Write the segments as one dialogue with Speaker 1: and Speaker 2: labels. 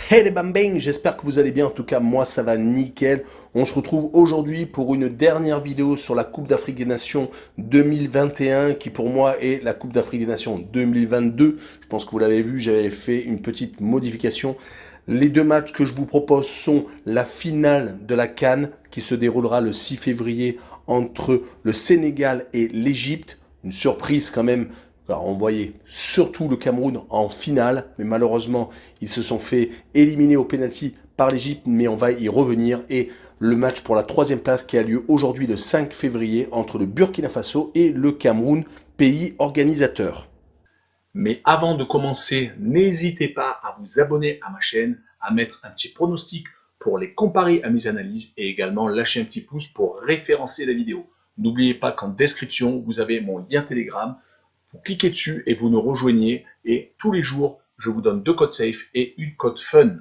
Speaker 1: Hey les bambins, j'espère que vous allez bien, en tout cas moi ça va nickel. On se retrouve aujourd'hui pour une dernière vidéo sur la Coupe d'Afrique des Nations 2021 qui pour moi est la Coupe d'Afrique des Nations 2022. Je pense que vous l'avez vu, j'avais fait une petite modification. Les deux matchs que je vous propose sont la finale de la CAN qui se déroulera le 6 février entre le Sénégal et l'Égypte. Une surprise quand même. Alors on voyait surtout le Cameroun en finale, mais malheureusement ils se sont fait éliminer au pénalty par l'Égypte, mais on va y revenir. Et le match pour la troisième place qui a lieu aujourd'hui le 5 février entre le Burkina Faso et le Cameroun, pays organisateur.
Speaker 2: Mais avant de commencer, n'hésitez pas à vous abonner à ma chaîne, à mettre un petit pronostic pour les comparer à mes analyses et également lâcher un petit pouce pour référencer la vidéo. N'oubliez pas qu'en description, vous avez mon lien Telegram. Vous cliquez dessus et vous nous rejoignez. Et tous les jours, je vous donne 2 codes safe et une code fun.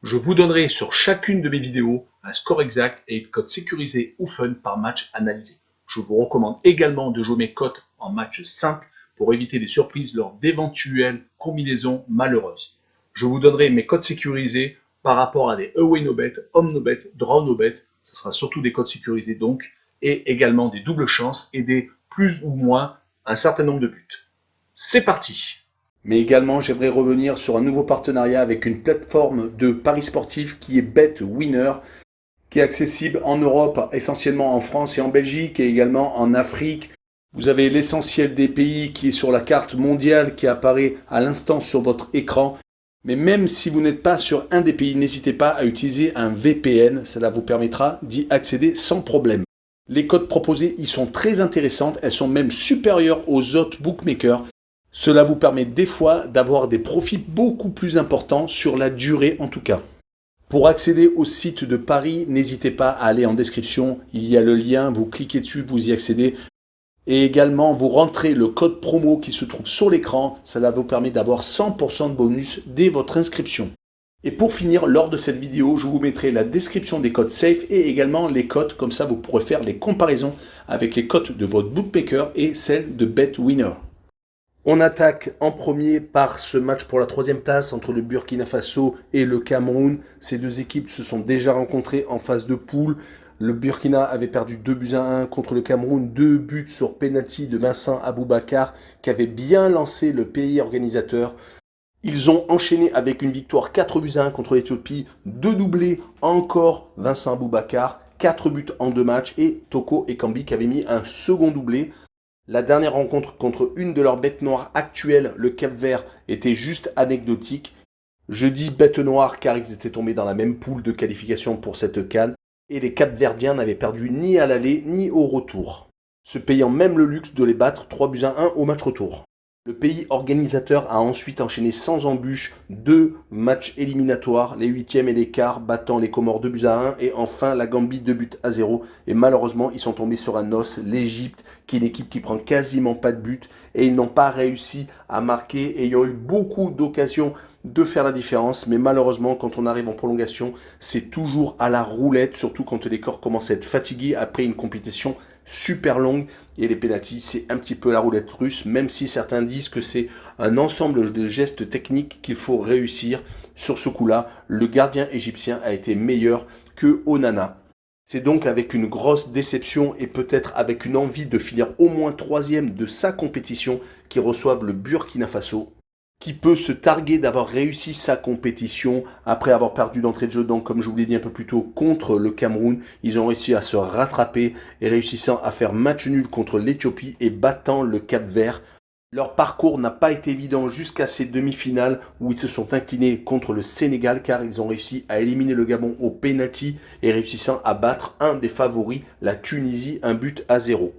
Speaker 2: Je vous donnerai sur chacune de mes vidéos un score exact et une cote sécurisée ou fun par match analysé. Je vous recommande également de jouer mes cotes en match simple pour éviter des surprises lors d'éventuelles combinaisons malheureuses. Je vous donnerai mes codes sécurisés par rapport à des away no bet, home no bet, draw no bet. Ce sera surtout des codes sécurisés donc, et également des doubles chances et des plus ou moins un certain nombre de buts. C'est parti!
Speaker 1: Mais également, j'aimerais revenir sur un nouveau partenariat avec une plateforme de paris sportifs qui est BetWinner, qui est accessible en Europe, essentiellement en France et en Belgique, et également en Afrique. Vous avez l'essentiel des pays qui est sur la carte mondiale qui apparaît à l'instant sur votre écran. Mais même si vous n'êtes pas sur un des pays, n'hésitez pas à utiliser un VPN. Cela vous permettra d'y accéder sans problème. Les cotes proposées y sont très intéressantes. Elles sont même supérieures aux autres bookmakers. Cela vous permet des fois d'avoir des profits beaucoup plus importants sur la durée en tout cas. Pour accéder au site de Paris, n'hésitez pas à aller en description. Il y a le lien, vous cliquez dessus, vous y accédez. Et également, vous rentrez le code promo qui se trouve sur l'écran. Cela vous permet d'avoir 100% de bonus dès votre inscription. Et pour finir, lors de cette vidéo, je vous mettrai la description des codes safe et également les cotes. Comme ça, vous pourrez faire les comparaisons avec les cotes de votre bookmaker et celles de BetWinner. On attaque en premier par ce match pour la troisième place entre le Burkina Faso et le Cameroun. Ces deux équipes se sont déjà rencontrées en phase de poule. Le Burkina avait perdu 2-1 contre le Cameroun, 2 buts sur penalty de Vincent Aboubakar qui avait bien lancé le pays organisateur. Ils ont enchaîné avec une victoire 4-1 contre l'Éthiopie, 2 doublés encore Vincent Aboubakar, 4 buts en 2 matchs et Toko Ekambi qui avait mis un second doublé. La dernière rencontre contre une de leurs bêtes noires actuelles, le Cap-Vert, était juste anecdotique. Je dis bête noire car ils étaient tombés dans la même poule de qualification pour cette CAN et les Cap-Verdiens n'avaient perdu ni à l'aller ni au retour, se payant même le luxe de les battre 3-1 au match retour. Le pays organisateur a ensuite enchaîné sans embûche 2 matchs éliminatoires, les huitièmes et les quarts, battant les Comores 2-1 et enfin la Gambie 2-0. Et malheureusement, ils sont tombés sur un os, l'Égypte, qui est une équipe qui prend quasiment pas de but et ils n'ont pas réussi à marquer, ayant eu beaucoup d'occasions de faire la différence. Mais malheureusement, quand on arrive en prolongation, c'est toujours à la roulette, surtout quand les corps commencent à être fatigués après une compétition super longue. Et les pénaltys, c'est un petit peu la roulette russe, même si certains disent que c'est un ensemble de gestes techniques qu'il faut réussir. Sur ce coup-là, le gardien égyptien a été meilleur que Onana. C'est donc avec une grosse déception et peut-être avec une envie de finir au moins troisième de sa compétition qu'ils reçoivent le Burkina Faso, qui peut se targuer d'avoir réussi sa compétition après avoir perdu d'entrée de jeu. Donc, comme je vous l'ai dit un peu plus tôt, contre le Cameroun, ils ont réussi à se rattraper et réussissant à faire match nul contre l'Éthiopie et battant le Cap-Vert. Leur parcours n'a pas été évident jusqu'à ces demi-finales où ils se sont inclinés contre le Sénégal car ils ont réussi à éliminer le Gabon au penalty et réussissant à battre un des favoris, la Tunisie, 1-0.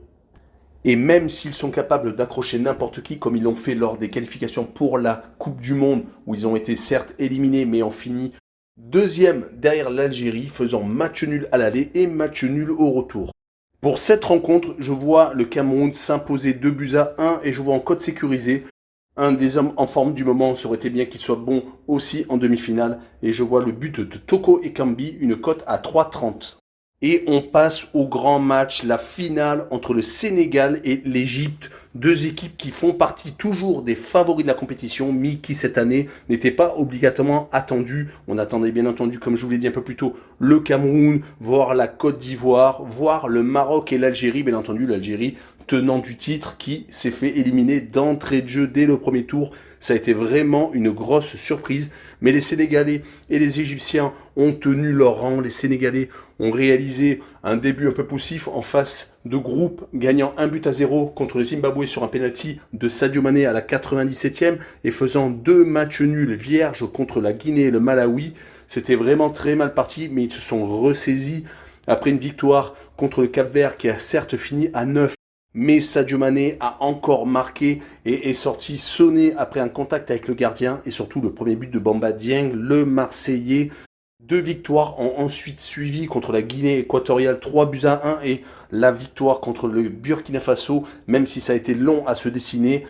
Speaker 1: Et même s'ils sont capables d'accrocher n'importe qui, comme ils l'ont fait lors des qualifications pour la Coupe du Monde, où ils ont été certes éliminés, mais ont fini deuxième derrière l'Algérie, faisant match nul à l'aller et match nul au retour. Pour cette rencontre, je vois le Cameroun s'imposer 2-1 et je vois en cote sécurisé. Un des hommes en forme du moment, ça aurait été bien qu'il soit bon aussi en demi-finale. Et je vois le but de Toko Ekambi, une cote à 3,30. Et on passe au grand match, la finale entre le Sénégal et l'Égypte. Deux équipes qui font partie toujours des favoris de la compétition, mais qui cette année n'étaient pas obligatoirement attendues. On attendait bien entendu, comme je vous l'ai dit un peu plus tôt, le Cameroun, voire la Côte d'Ivoire, voire le Maroc et l'Algérie. Bien entendu, l'Algérie tenant du titre qui s'est fait éliminer d'entrée de jeu dès le premier tour. Ça a été vraiment une grosse surprise. Mais les Sénégalais et les Égyptiens ont tenu leur rang. Les Sénégalais ont réalisé un début un peu poussif en face de groupe, gagnant 1-0 contre le Zimbabwe sur un penalty de Sadio Mané à la 97e et faisant 2 matchs nuls vierges contre la Guinée et le Malawi. C'était vraiment très mal parti, mais ils se sont ressaisis après une victoire contre le Cap-Vert qui a certes fini à 9. Mais Sadio Mané a encore marqué et est sorti sonné après un contact avec le gardien et surtout le premier but de Bamba Dieng, le Marseillais. 2 victoires ont ensuite suivi contre la Guinée équatoriale, 3-1 et la victoire contre le Burkina Faso, même si ça a été long à se dessiner.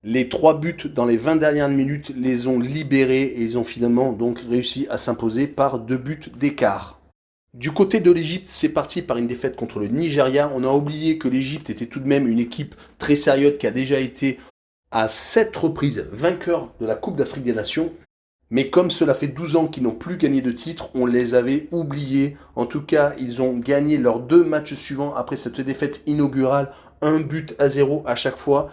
Speaker 1: Les 3 buts dans les 20 dernières minutes les ont libérés et ils ont finalement donc réussi à s'imposer par 2 buts d'écart. Du côté de l'Égypte, c'est parti par une défaite contre le Nigeria. On a oublié que l'Égypte était tout de même une équipe très sérieuse qui a déjà été à 7 reprises vainqueur de la Coupe d'Afrique des Nations. Mais comme cela fait 12 ans qu'ils n'ont plus gagné de titre, on les avait oubliés. En tout cas, ils ont gagné leurs 2 matchs suivants après cette défaite inaugurale, 1-0 à chaque fois.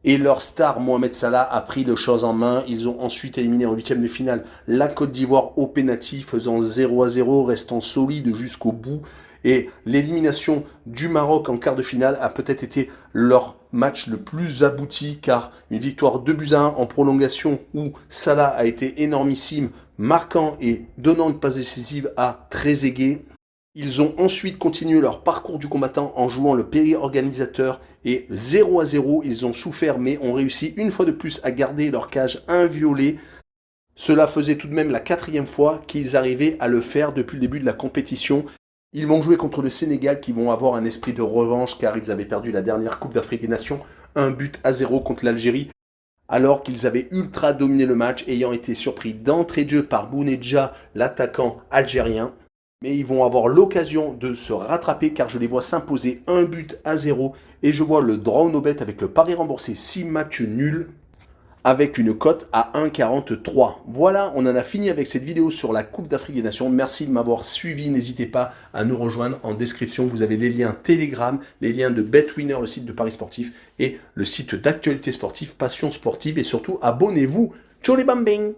Speaker 1: Et leur star, Mohamed Salah, a pris les choses en main. Ils ont ensuite éliminé en 8e de finale la Côte d'Ivoire au pénalty, faisant 0-0, restant solide jusqu'au bout. Et l'élimination du Maroc en quart de finale a peut-être été leur match le plus abouti, car une victoire 2-1 en prolongation où Salah a été énormissime, marquant et donnant une passe décisive à Trezeguet. Ils ont ensuite continué leur parcours du combattant en jouant le péri-organisateur et 0-0, ils ont souffert mais ont réussi une fois de plus à garder leur cage inviolée. Cela faisait tout de même la 4e fois qu'ils arrivaient à le faire depuis le début de la compétition. Ils vont jouer contre le Sénégal qui vont avoir un esprit de revanche car ils avaient perdu la dernière Coupe d'Afrique des Nations, 1-0 contre l'Algérie, alors qu'ils avaient ultra dominé le match, ayant été surpris d'entrée de jeu par Bounedjah, l'attaquant algérien. Mais ils vont avoir l'occasion de se rattraper car je les vois s'imposer 1-0 et je vois le draw no bet avec le pari remboursé 6 matchs nuls avec une cote à 1,43. Voilà, on en a fini avec cette vidéo sur la Coupe d'Afrique des Nations. Merci de m'avoir suivi. N'hésitez pas à nous rejoindre en description. Vous avez les liens Telegram, les liens de BetWinner, le site de paris sportif, et le site d'actualité sportive, Passion Sportive. Et surtout, abonnez-vous. Ciao les bambins!